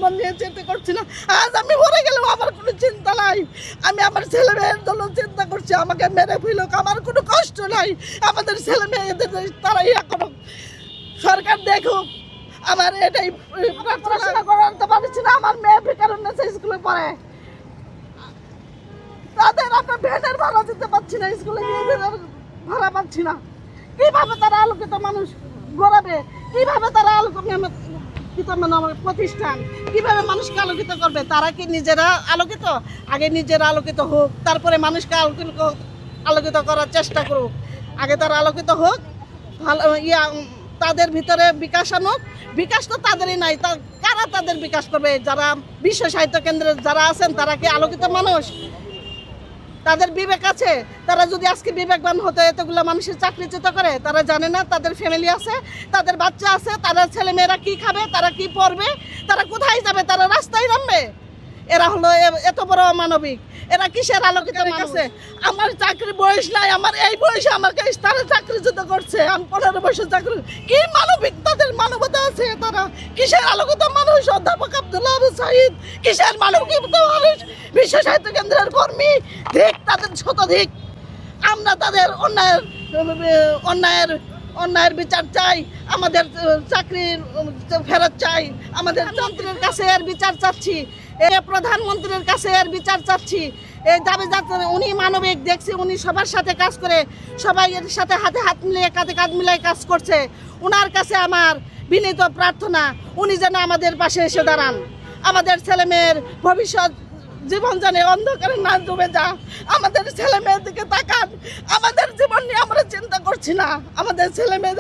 জীবন নিয়ে চিন্তা করছি না। আজ আমি মরে গেলেও আমার কোনো চিন্তা নাই। আমি আমার ছেলে মেয়ের জন্য চিন্তা করছি। আমাকে মেরে ফেলুক, আমার কোনো কষ্ট নাই। আমাদের ছেলে মেয়েদের তারা ইয়া করুক, সরকার দেখুক। আমার এটাই প্রার্থনা করতে পারছি না। আমার মেয়ে বেকারণ্য স্কুলে পড়ে, তাদের আমরা ভ্যানের ভাড়া দিতে পারছি না, স্কুলে নিয়ে ভাড়া পাচ্ছি না। কিভাবে তারা আলোকিত মানুষ গড়াবে? কিভাবে তারা আলোকিত প্রতিষ্ঠান কিভাবে মানুষকে আলোকিত করবে? তারা কি নিজেরা আলোকিত? আগে নিজেরা আলোকিত হোক, তারপরে মানুষকে আলোকিত করার চেষ্টা করুক। আগে তারা আলোকিত হোক, ভালো তাদের ভিতরে বিকাশ আনুক। বিকাশ তো তাদেরই নাই, কারা তাদের বিকাশ করবে? যারা বিশ্ব সাহিত্য কেন্দ্রের যারা আছেন তারা কি আলোকিত মানুষ? তাদের বিবেক আছে? তারা যদি আজকে বিবেকবান হতো এতগুলো মানুষের চাকরিচ্যুত করে, তারা জানে না তাদের ফ্যামিলি আছে, তাদের বাচ্চা আছে, তাদের ছেলে মেয়েরা কি খাবে, তারা কি পড়বে, তারা কোথায় যাবে, তারা রাস্তায় নামবে? এরা হলো এত বড় অমানবিক। এরা কিসের আলোকিত আছে? আমার চাকরি বয়স নাই, আমার এই বয়সে আমাকে তারা চাকরিচ্যুত করছে। আমি 15 বছর চাকরি, কি মানবিক তাদের মানবতা আছে? তারা কিসের আলোকিত মানুষ? অধ্যাপক আব্দুল্লাহ আবু সাঈদ কিসের মানবিক মানুষ? বিশ্ব সাহিত্য কেন্দ্রের কর্মী, ঠিক তাদের শতধিক। আমরা তাদের অন্যায়ের বিচার চাই, আমাদের চাকরির ফেরত চাই, আমাদের যন্ত্রের কাছে এর বিচার চাচ্ছি, প্রধানমন্ত্রীর কাছে এর বিচার চাচ্ছি। এই দাবি যাচ্ছে উনি মানবিক, দেখছি উনি সবার সাথে কাজ করে, সবাই এর সাথে হাতে হাত মিলিয়ে কাঁধে কাঁধ মিলিয়ে কাজ করছে। ওনার কাছে আমার বিনীত প্রার্থনা, উনি যেন আমাদের পাশে এসে দাঁড়ান। আমাদের ছেলে মেয়ের ভবিষ্যৎ জীবন জানে অন্ধকারে না ডুবে যা। আমাদের ছেলে মেয়ের দিকে তাকান। আমাদের জীবন নিয়ে আমরা চিন্তা করছি না, আমাদের ছেলে মেয়েদের